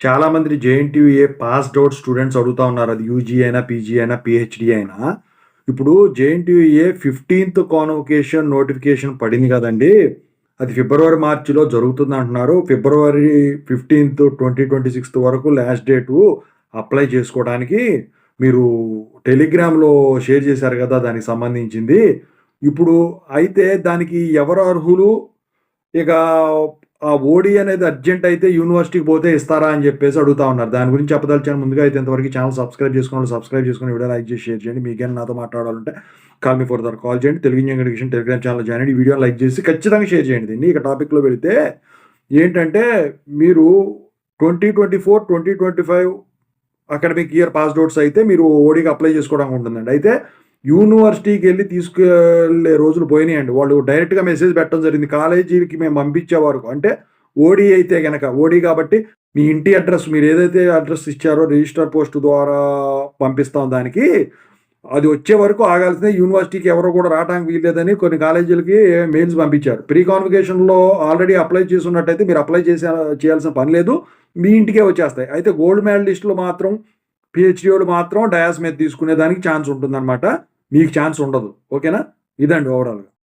చాలామంది JNTUA passed out students అడుగుతా ఉన్నారు. అది యూజీ అయినా, పీజీ అయినా, పీహెచ్‌డీ అయినా. ఇప్పుడు జేఎన్‌టీయూఏ 15థ్ కాన్వొకేషన్ నోటిఫికేషన్ పడింది గదండీ! అది ఫిబ్రవరి, మార్చ్‌లో జరుగుతుందంటున్నారు. ఫిబ్రవరి 15థ్ 2026 వరకు లాస్ట్ డేటు అప్లై చేసుకోవడానికి. మీరు టెలిగ్రామ్‌లో షేర్ చేశారు గదా! దానికి సంబంధించింది. ఇప్పుడు అయితే దానికి ఎవరు అర్హులు? ఇక ఆ ఓడీ అనేది అర్జెంట్ అయితే యూనివర్సిటీకి పోతే ఇస్తారా అని జెప్పేసి అడుగుతా ఉన్నారు. దాని గురించి చెప్పదలిచాను. ముందుగా అయితే ఇంతవరకు ఛానెల్ సబ్స్క్రైబ్ చేసుకున్నోళ్ళు సబ్స్క్రైబ్ చేసుకొని వీడియో లైక్ చేసి షేర్ చేయండి. మీకేమైనా నాతో మాట్లాడాలంటే కాల్ మీ ఫర్దర్ కాల్ చేయండి. తెలుగు ఇంజినీరింగ్ ఎడ్యుకేషన్ టెలిగ్రామ్ ఛానెల్‌లో జాయిన్ అయ్యి వీడియోని లైక్ చేసి ఖచ్చితంగా షేర్ చేయండి దీన్ని. ఇక టాపిక్‌లో వెళితే ఏంటంటే మీరు 2024, 2025 అకాడమిక్ ఇయర్ పాస్డ్ ఔట్స్ అయితే మీరు ఓడీకి అప్లై చేసుకోవడానికి ఉంటుందండి. అయితే యూనివర్సిటీకెళ్ళి తీసుకెళ్ళే రోజులు పోయినాయండి. వాళ్ళు డైరెక్ట్‌గా మెసేజ్ పెట్టడం జరిగింది. కాలేజీలకి మేము పంపించే వరకు. అంటే ఓడీ అయితే గనక ఓడీ కాబట్టి మీ ఇంటి అడ్రెస్ మీరేదైతే అడ్రెస్ ఇచ్చారో రిజిస్టర్ పోస్ట్ ద్వారా పంపిస్తాం దానికి. అది వచ్చే వరకు ఆగాల్సిందే. యూనివర్సిటీకి ఎవరు కూడా రావటానికి వీల్లేదని కొన్ని కాలేజీలకి మెయిల్స్ పంపించారు. ప్రీ కాన్వొకేషన్‌లో ఆల్రెడీ అప్లై చేసున్నట్టయితే మీరు అప్లై చేయాల్సిన పని లేదు. మీ ఇంటికే వచ్చేస్తాయి. అయితే గోల్డ్ మెడలిస్ట్‌లు మాత్రం పీహెచ్‌డీ‌వోళ్ళు మాత్రం డయాస్ మీద తీసుకునేదానికి ఛాన్స్ ఉంటుందనమాట. మీకు ఛాన్స్ ఉండదు. ఓకేనా? ఇదండి ఓవరాల్‌గా.